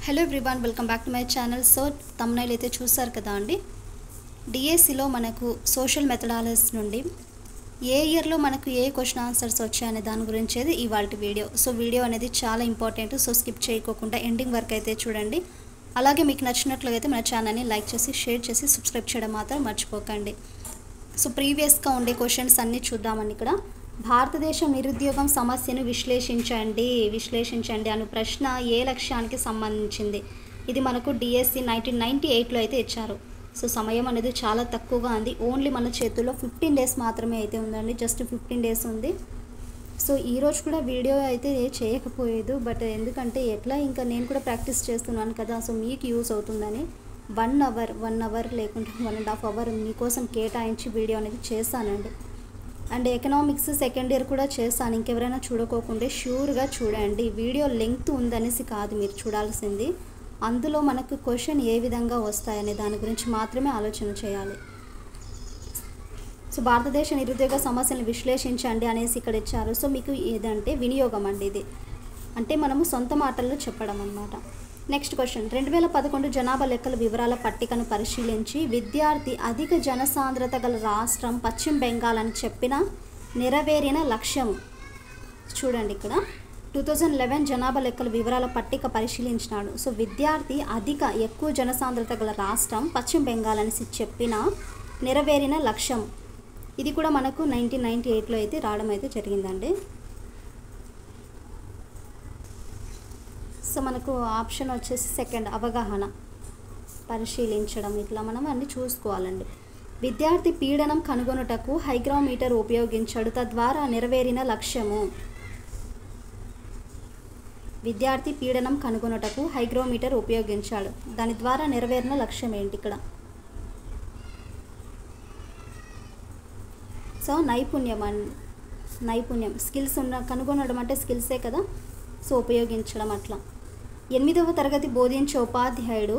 Hello everyone, welcome back to my channel. So thumbnail అయితే చూసారు కదా అండి. డిఎస్సిలో మనకు సోషల్ మెథడాలజీ నుండి ఏ ఇయర్లో మనకు ఏ క్వశ్చన్ ఆన్సర్స్ వచ్చాయనే దాని గురించి ఇవాళ వీడియో. సో వీడియో అనేది చాలా ఇంపార్టెంట్. సో స్కిప్ చేయకోకుండా ఎండింగ్ వరకు అయితే చూడండి. అలాగే మీకు నచ్చినట్లయితే మన ఛానల్ని లైక్ చేసి షేర్ చేసి సబ్స్క్రైబ్ చేయడం మాత్రం మర్చిపోకండి. సో ప్రీవియస్గా ఉండే క్వశ్చన్స్ అన్నీ చూద్దామండి. ఇక్కడ భారతదేశం నిరుద్యోగం సమస్యను విశ్లేషించండి అను ప్రశ్న ఏ లక్ష్యానికి సంబంధించింది? ఇది మనకు డిఎస్సి 1998లో అయితే ఇచ్చారు. సో సమయం అనేది చాలా తక్కువగా ఉంది. ఓన్లీ మన చేతుల్లో 15 డేస్ మాత్రమే అయితే ఉందండి. జస్ట్ 15 డేస్ ఉంది. సో ఈరోజు కూడా వీడియో అయితే చేయకపోయేది, బట్ ఎందుకంటే ఎట్లా ఇంకా నేను కూడా ప్రాక్టీస్ చేస్తున్నాను కదా, సో మీకు యూస్ అవుతుందని 1 అవర్ లేకుంటే 1.5 అవర్ మీకోసం కేటాయించి వీడియో అనేది చేశానండి. అండ్ ఎకనామిక్స్ సెకండ్ ఇయర్ కూడా చేశాను. ఇంకెవరైనా చూడకోకుండా షూర్గా చూడండి. వీడియో లెంగ్త్ ఉందనేసి కాదు మీరు చూడాల్సింది, అందులో మనకు క్వశ్చన్ ఏ విధంగా వస్తాయనే దాని గురించి మాత్రమే ఆలోచన చేయాలి. సో భారతదేశ నిరుద్యోగ సమస్యలను విశ్లేషించండి అనేసి ఇక్కడ ఇచ్చారు. సో మీకు ఏదంటే వినియోగం అండి, ఇది అంటే మనము సొంత మాటల్లో చెప్పడం అన్నమాట. నెక్స్ట్ క్వశ్చన్, 2011 జనాభా లెక్కల వివరాల పట్టికను పరిశీలించి విద్యార్థి అధిక జనసాంద్రత గల రాష్ట్రం పశ్చిమ బెంగాల్ అని చెప్పిన నెరవేరిన లక్ష్యం. చూడండి ఇక్కడ 2011 జనాభా లెక్కల వివరాల పట్టిక పరిశీలించినాడు. సో విద్యార్థి ఎక్కువ జనసాంద్రత గల రాష్ట్రం పశ్చిమ బెంగాల్ అని చెప్పిన నెరవేరిన లక్ష్యం. ఇది కూడా మనకు 1998లో అయితే రావడం అయితే జరిగిందండి. సో మనకు ఆప్షన్ వచ్చేసి సెకండ్, అవగాహన, పరిశీలించడం. ఇట్లా మనం అన్ని చూసుకోవాలండి. విద్యార్థి పీడనం కనుగొనుటకు హైగ్రోమీటర్ ఉపయోగించాడు, తద్వారా నెరవేరిన లక్ష్యము. విద్యార్థి పీడనం కనుగొనుటకు హైగ్రోమీటర్ ఉపయోగించాడు, దాని ద్వారా నెరవేరిన లక్ష్యం ఏంటి ఇక్కడ? సో నైపుణ్యం స్కిల్స్ కనుగొనడం అంటే స్కిల్సే కదా, సో ఉపయోగించడం అట్లా. 8వ తరగతి బోధించే ఉపాధ్యాయుడు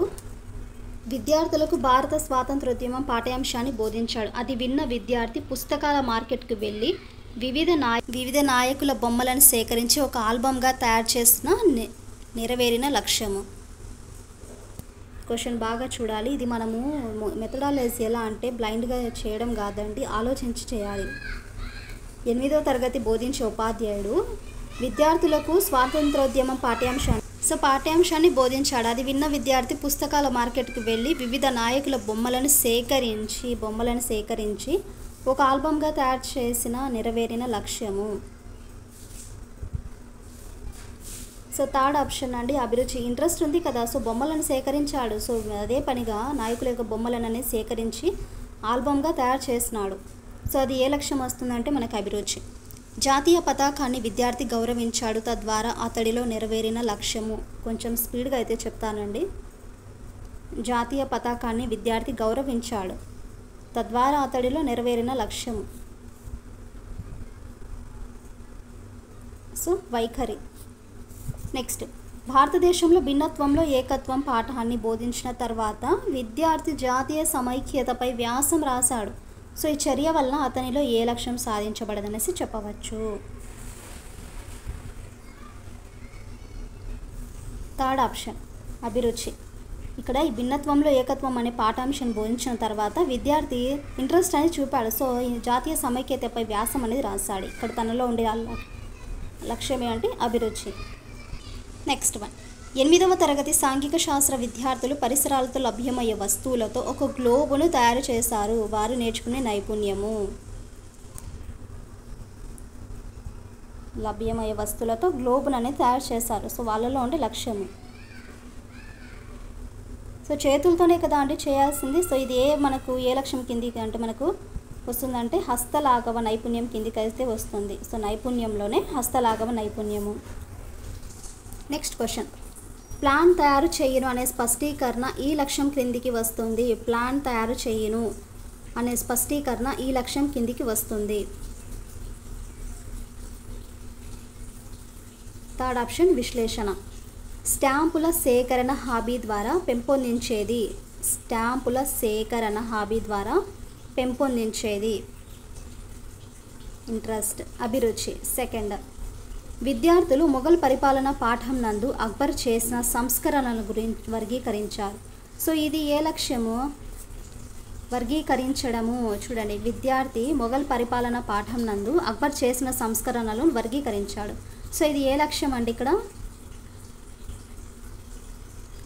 విద్యార్థులకు భారత స్వాతంత్రోద్యమం పాఠ్యాంశాన్ని బోధించాడు. అది విన్న విద్యార్థి పుస్తకాల మార్కెట్కి వెళ్ళి వివిధ నాయకుల బొమ్మలను సేకరించి ఒక ఆల్బమ్గా తయారు చేసిన నెరవేరిన లక్ష్యము. క్వశ్చన్ బాగా చూడాలి. ఇది మనము మెథడాలజీ ఎలా అంటే బ్లైండ్గా చేయడం కాదండి, ఆలోచించి చేయాలి. 8వ తరగతి బోధించే ఉపాధ్యాయుడు విద్యార్థులకు స్వాతంత్రోద్యమం పాఠ్యాంశాన్ని బోధించాడు. అది విన్న విద్యార్థి పుస్తకాల మార్కెట్కి వెళ్ళి వివిధ నాయకుల బొమ్మలను సేకరించి ఒక ఆల్బమ్గా తయారు చేసిన నెరవేరిన లక్ష్యము. సో థర్డ్ ఆప్షన్ అండి, అభిరుచి. ఇంట్రెస్ట్ ఉంది కదా, సో బొమ్మలను సేకరించాడు. సో అదే పనిగా నాయకుల యొక్క బొమ్మలను సేకరించి ఆల్బమ్గా తయారు చేసినాడు. సో అది ఏ లక్ష్యం వస్తుందంటే మనకు అభిరుచి. జాతీయ పతాకాన్ని విద్యార్థి గౌరవించాడు, తద్వారా అతడిలో నెరవేరిన లక్ష్యము. కొంచెం స్పీడ్గా అయితే చెప్తానండి. జాతీయ పతాకాన్ని విద్యార్థి గౌరవించాడు, తద్వారా అతడిలో నెరవేరిన లక్ష్యము. సో వైఖరి. నెక్స్ట్, భారతదేశంలో భిన్నత్వంలో ఏకత్వం పాఠాన్ని బోధించిన తర్వాత విద్యార్థి జాతీయ సమైక్యతపై వ్యాసం రాశాడు. సో ఈ చర్య వలన అతనిలో ఏ లక్ష్యం సాధించబడదనేసి చెప్పవచ్చు. థర్డ్ ఆప్షన్ అభిరుచి. ఇక్కడ ఈ భిన్నత్వంలో ఏకత్వం అనే పాఠాంశాన్ని బోధించిన తర్వాత విద్యార్థి ఇంట్రెస్ట్ అనేది చూపాడు. సో ఈ జాతీయ సమైక్యతపై వ్యాసం అనేది రాశాడు. ఇక్కడ తనలో ఉండే లక్ష్యం ఏంటంటే అభిరుచి. నెక్స్ట్ వన్, 8వ తరగతి సాంఘిక శాస్త్ర విద్యార్థులు పరిసరాలతో లభ్యమయ్యే వస్తువులతో ఒక గ్లోబును తయారు చేశారు. వారు నేర్చుకునే నైపుణ్యము. లభ్యమయ్యే వస్తువులతో గ్లోబును అనేది తయారు చేశారు. సో వాళ్ళలో ఉండే లక్ష్యము. సో చేతులతోనే కదా అంటే చేయాల్సింది. సో ఇది మనకు ఏ లక్ష్యం కిందికి అంటే మనకు వస్తుందంటే హస్తలాఘవ నైపుణ్యం కిందికి అయితే వస్తుంది. సో నైపుణ్యంలోనే హస్తలాఘవ నైపుణ్యము. నెక్స్ట్ క్వశ్చన్, ప్లాన్ తయారు చేయను అనే స్పష్టీకరణ ఈ లక్ష్యం క్రిందికి వస్తుంది. ప్లాన్ తయారు చేయను అనే స్పష్టీకరణ ఈ లక్ష్యం కిందికి వస్తుంది. థర్డ్ ఆప్షన్ విశ్లేషణ. స్టాంపుల సేకరణ హాబీ ద్వారా పెంపొందించేది. ఇంట్రెస్ట్. అభిరుచి సెకండ్. విద్యార్థులు మొఘల్ పరిపాలన పాఠం నందు అక్బర్ చేసిన సంస్కరణల గురించి వర్గీకరించారు. సో ఇది ఏ లక్ష్యము? వర్గీకరించడము. చూడండి, విద్యార్థి మొఘల్ పరిపాలన పాఠం నందు అక్బర్ చేసిన సంస్కరణలను వర్గీకరించాడు. సో ఇది ఏ లక్ష్యం అండి? ఇక్కడ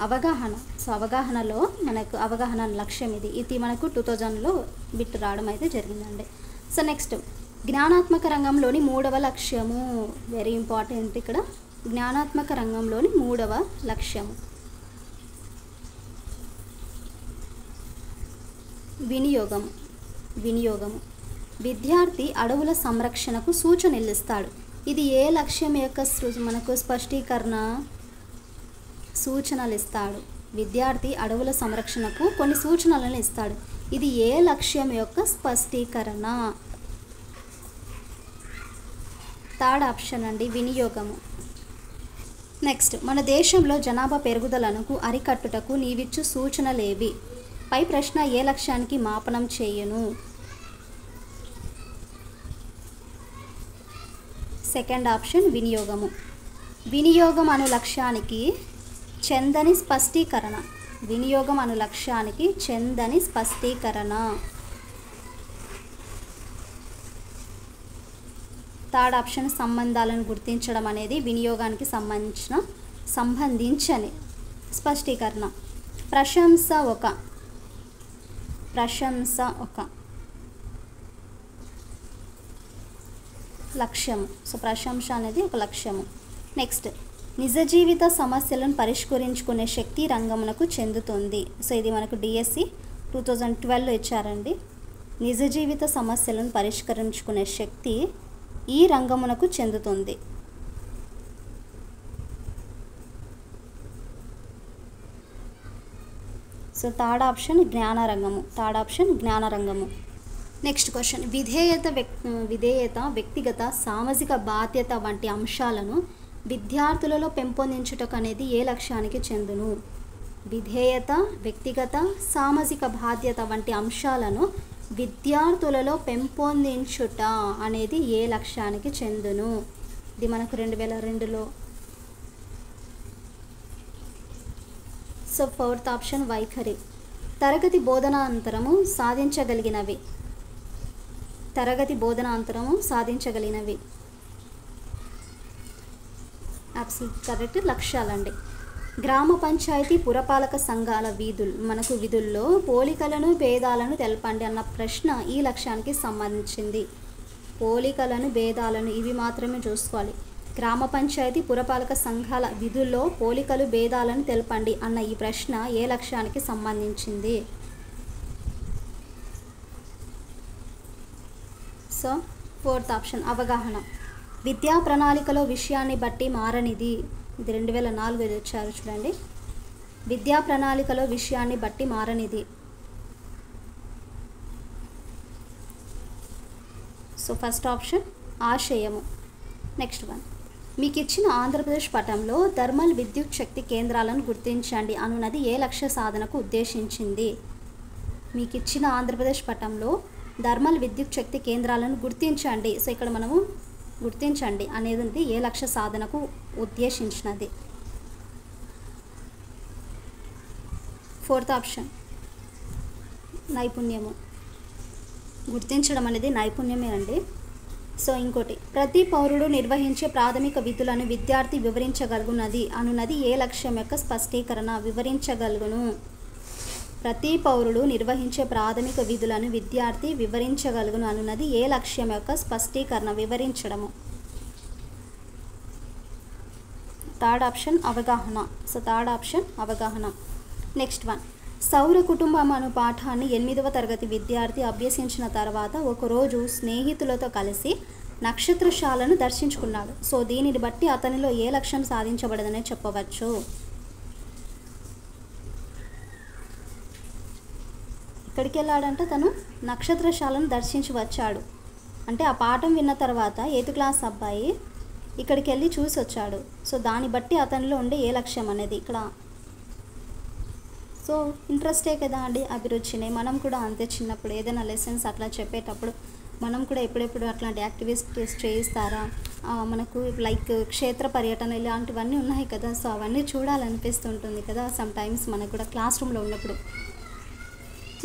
అవగాహన. సో అవగాహనలో మనకు అవగాహన లక్ష్యం ఇది మనకు 2000లో బిట్ రావడం అయితే జరిగిందండి. సో నెక్స్ట్, జ్ఞానాత్మక రంగంలోని 3వ లక్ష్యము. Very important. ఇక్కడ జ్ఞానాత్మక రంగంలోని 3వ లక్ష్యము వినియోగము. విద్యార్థి అడవుల సంరక్షణకు సూచనలు ఇస్తాడు. ఇది ఏ లక్ష్యం యొక్క మనకు స్పష్టీకరణ? సూచనలు ఇస్తాడు. విద్యార్థి అడవుల సంరక్షణకు కొన్ని సూచనలను ఇస్తాడు. ఇది ఏ లక్ష్యం యొక్క స్పష్టీకరణ? థర్డ్ ఆప్షన్ అండి, వినియోగము. నెక్స్ట్, మన దేశంలో జనాభా పెరుగుదలకు అరికట్టుటకు నీవిచ్చు సూచనలేవి? పై ప్రశ్న ఏ లక్ష్యానికి మాపనం చేయును? సెకండ్ ఆప్షన్ వినియోగము. వినియోగం అను లక్ష్యానికి చెందని స్పష్టీకరణ. వినియోగం అను లక్ష్యానికి చెందని స్పష్టీకరణ. థర్డ్ ఆప్షన్ సంబంధాలను గుర్తించడం అనేది వినియోగానికి సంబంధించని స్పష్టీకరణ. ప్రశంస ఒక లక్ష్యము. సో ప్రశంస అనేది ఒక లక్ష్యము. నెక్స్ట్, నిజ జీవిత సమస్యలను పరిష్కరించుకునే శక్తి రంగమునకు చెందుతుంది. సో ఇది మనకు డిఎస్సి 2012లో ఇచ్చారండి. నిజ జీవిత సమస్యలను పరిష్కరించుకునే శక్తి ఈ రంగమునకు చెందుతుంది. సో థర్డ్ ఆప్షన్ జ్ఞానరంగము. నెక్స్ట్ క్వశ్చన్, విధేయత, వ్యక్తిగత సామాజిక బాధ్యత వంటి అంశాలను విద్యార్థులలో పెంపొందించుటకు అనేది ఏ లక్ష్యానికి చెందును? విధేయత, వ్యక్తిగత సామాజిక బాధ్యత వంటి అంశాలను విద్యార్థులలో పెంపొందించుట అనేది ఏ లక్ష్యానికి చెందును? ఇది మనకు 2002లో. సో ఫోర్త్ ఆప్షన్ వైఖరి. తరగతి బోధనాంతరము సాధించగలిగినవి. Absolute correct. లక్ష్యాలండి. గ్రామ పంచాయతీ పురపాలక సంఘాల విధుల్లో పోలికలను భేదాలను తెలపండి అన్న ప్రశ్న ఈ లక్ష్యానికి సంబంధించింది. పోలికలను భేదాలను ఇవి మాత్రమే చూసుకోవాలి. గ్రామ పంచాయతీ పురపాలక సంఘాల విధుల్లో పోలికలు భేదాలను తెలపండి అన్న ఈ ప్రశ్న ఏ లక్ష్యానికి సంబంధించింది? సో ఫోర్త్ ఆప్షన్ అవగాహన. విద్యా ప్రణాళికలో విషయాన్ని బట్టి మారనిది. ఇది 2004 వచ్చారు చూడండి. విద్యా ప్రణాళికలో విషయాన్ని బట్టి మారనిది. So first option ఆశయము. Next one, మీకు ఇచ్చిన ఆంధ్రప్రదేశ్ పటంలో థర్మల్ విద్యుత్ శక్తి కేంద్రాలను గుర్తించండి అనున్నది ఏ లక్ష్య సాధనకు ఉద్దేశించింది? మీకు ఇచ్చిన ఆంధ్రప్రదేశ్ పటంలో థర్మల్ విద్యుత్ శక్తి కేంద్రాలను గుర్తించండి. సో ఇక్కడ మనము గుర్తించండి అనేది ఏ లక్ష్య సాధనకు ఉద్దేశించినది? Fourth option నైపుణ్యము. గుర్తించడం అనేది నైపుణ్యమే అండి. సో ఇంకోటి, ప్రతి పౌరుడు నిర్వహించే ప్రాథమిక విధులను విద్యార్థి వివరించగలుగునది అనున్నది ఏ లక్ష్యం యొక్క స్పష్టీకరణ? వివరించగలుగును. ప్రతి పౌరుడు నిర్వహించే ప్రాథమిక విధులను విద్యార్థి వివరించగలుగును అనున్నది ఏ లక్ష్యం యొక్క స్పష్టీకరణ? వివరించడము. థర్డ్ ఆప్షన్ అవగాహన. సో థర్డ్ ఆప్షన్ అవగాహన. నెక్స్ట్ వన్, సౌర కుటుంబం అను పాఠాన్ని 8వ తరగతి విద్యార్థి అభ్యసించిన తర్వాత ఒకరోజు స్నేహితులతో కలిసి నక్షత్రశాలను దర్శించుకున్నాడు. సో దీనిని బట్టి అతనిలో ఏ లక్ష్యం సాధించబడదని చెప్పవచ్చు? ఇక్కడికి వెళ్ళాడంటే తను నక్షత్రశాలను దర్శించి వచ్చాడు. అంటే ఆ పాఠం విన్న తర్వాత 8th క్లాస్ అబ్బాయి ఇక్కడికి వెళ్ళి చూసి వచ్చాడు. సో దాన్ని బట్టి అతనిలో ఉండే ఏ లక్ష్యం అనేది ఇక్కడ. సో ఇంట్రెస్టే కదా అండి, అభిరుచినే. మనం కూడా అంతే, చిన్నప్పుడు ఏదైనా లెసన్స్ అట్లా చెప్పేటప్పుడు మనం కూడా ఎప్పుడెప్పుడు అట్లాంటి యాక్టివిటీస్ చేయిస్తారా, మనకు లైక్ క్షేత్ర పర్యటన ఇలాంటివన్నీ ఉన్నాయి కదా, సో అవన్నీ చూడాలనిపిస్తుంటుంది కదా సమ్ టైమ్స్ మనకు కూడా క్లాస్ రూమ్లో ఉన్నప్పుడు.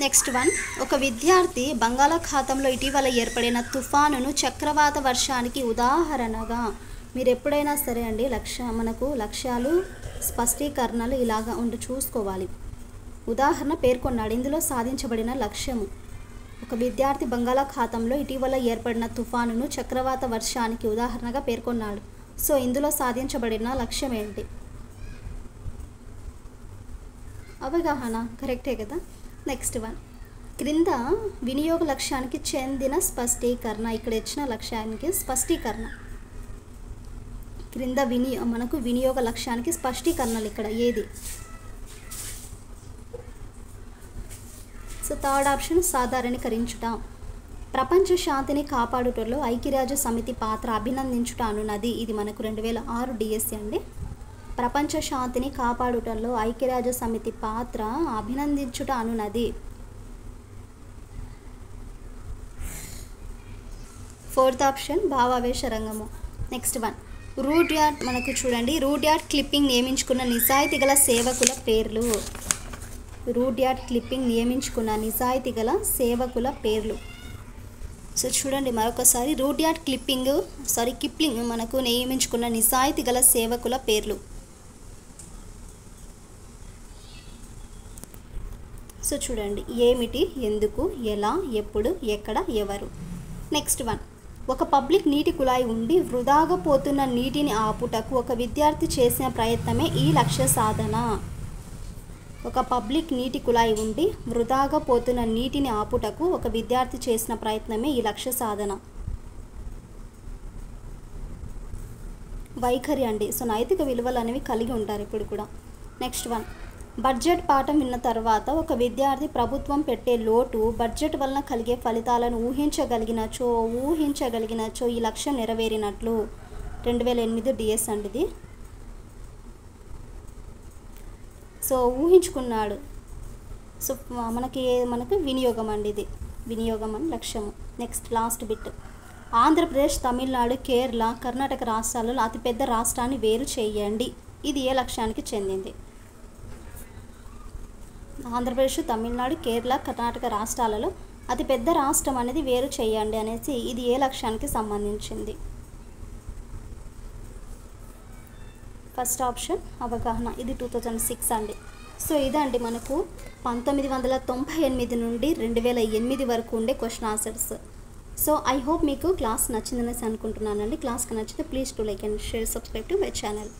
నెక్స్ట్ వన్, ఒక విద్యార్థి బంగాళాఖాతంలో ఇటీవల ఏర్పడిన తుఫానును చక్రవాత వర్షానికి ఉదాహరణగా. మీరు ఎప్పుడైనా సరే అండి మనకు లక్ష్యాలు స్పష్టీకరణలు ఇలాగా చూసుకోవాలి. ఉదాహరణ పేర్కొన్నాడు. ఇందులో సాధించబడిన లక్ష్యము. ఒక విద్యార్థి బంగాళాఖాతంలో ఇటీవల ఏర్పడిన తుఫానును చక్రవాత వర్షానికి ఉదాహరణగా పేర్కొన్నాడు. సో ఇందులో సాధించబడిన లక్ష్యం ఏంటి? అవగాహన. కరెక్టే కదా. నెక్స్ట్ వన్, క్రింద వినియోగ లక్ష్యానికి చెందిన స్పష్టీకరణ. ఇక్కడ ఇచ్చిన లక్ష్యానికి స్పష్టీకరణ. క్రింద మనకు వినియోగ లక్ష్యానికి స్పష్టీకరణలు ఇక్కడ ఏది? సో థర్డ్ ఆప్షన్ సాధారణీకరించుట. ప్రపంచ శాంతిని కాపాడుటలో ఐక్యరాజ్య సమితి పాత్ర అభినందించుట అనున్నది. ఇది మనకు 2006 డిఎస్సి అండి. ప్రపంచ శాంతిని కాపాడుటలో ఐక్యరాజ్య సమితి పాత్ర అభినందించుట అనున్నది. ఫోర్త్ ఆప్షన్ భావావేశ రంగము. Next one, Rudyard. మనకు చూడండి, రూడ్యార్డ్ క్లిప్పింగ్ నియమించుకున్న నిజాయితీ గల సేవకుల పేర్లు. రూడ్యార్డ్ క్లిప్పింగ్ నియమించుకున్న నిజాయితీ గల సేవకుల పేర్లు. సో చూడండి మరొకసారి, రూడ్యార్డ్ కిప్లింగ్ మనకు నియమించుకున్న నిజాయితీ గల సేవకుల పేర్లు. సో చూడండి, ఏమిటి, ఎందుకు, ఎలా, ఎప్పుడు, ఎక్కడ, ఎవరు. నెక్స్ట్ వన్, ఒక పబ్లిక్ నీటి కుళాయి ఉండి వృధాగా పోతున్న నీటిని ఆపుటకు ఒక విద్యార్థి చేసిన ప్రయత్నమే ఈ లక్ష్య సాధన. ఒక పబ్లిక్ నీటి కుళాయి ఉండి వృధాగా పోతున్న నీటిని ఆపుటకు ఒక విద్యార్థి చేసిన ప్రయత్నమే ఈ లక్ష్య సాధన. వైఖరి అండి. సో నైతిక విలువలు అనేవి కలిగి ఉంటారు ఇప్పుడు కూడా. నెక్స్ట్ వన్, బడ్జెట్ పాఠం విన్న తర్వాత ఒక విద్యార్థి ప్రభుత్వం పెట్టే లోటు బడ్జెట్ వలన కలిగే ఫలితాలను ఊహించగలిగినచో ఈ లక్ష్యం నెరవేరినట్లు. 2008 డిఎస్ అండి ఇది. సో ఊహించుకున్నాడు. సో మనకు వినియోగం అండి, ఇది వినియోగం అని లక్ష్యము. Next last bit, Andhra Pradesh, Tamil Nadu, Kerala, Karnataka రాష్ట్రాలలో అతిపెద్ద రాష్ట్రాన్ని వేరు చేయండి. ఇది ఏ లక్ష్యానికి చెందింది? ఆంధ్రప్రదేశ్, తమిళనాడు, కేరళ, కర్ణాటక రాష్ట్రాలలో అతిపెద్ద రాష్ట్రం అనేది వేరు చేయండి అనేసి ఇది ఏ లక్ష్యానికి సంబంధించింది? ఫస్ట్ ఆప్షన్ అవగాహన. ఇది 2006 అండి. సో ఇదండి మనకు 1998 నుండి 2008 వరకు ఉండే question answers. So I hope మీకు క్లాస్ నచ్చిందనేసి అనుకుంటున్నానండి. క్లాస్కి నచ్చితే please to like and share, subscribe to my channel.